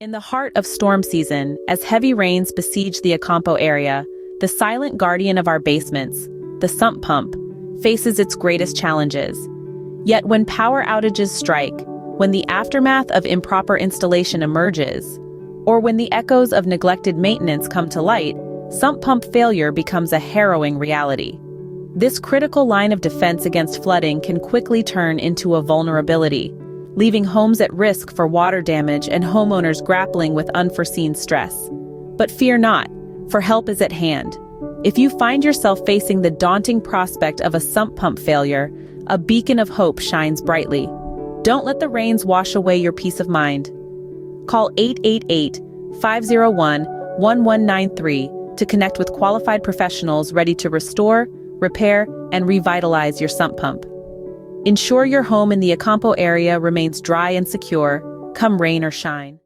In the heart of storm season, as heavy rains besiege the Acampo area, the silent guardian of our basements, the sump pump, faces its greatest challenges. Yet when power outages strike, when the aftermath of improper installation emerges, or when the echoes of neglected maintenance come to light, sump pump failure becomes a harrowing reality. This critical line of defense against flooding can quickly turn into a vulnerability, leaving homes at risk for water damage and homeowners grappling with unforeseen stress. But fear not, for help is at hand. If you find yourself facing the daunting prospect of a sump pump failure, a beacon of hope shines brightly. Don't let the rains wash away your peace of mind. Call 888-501-1193 to connect with qualified professionals ready to restore, repair, and revitalize your sump pump. Ensure your home in the Acampo area remains dry and secure, come rain or shine.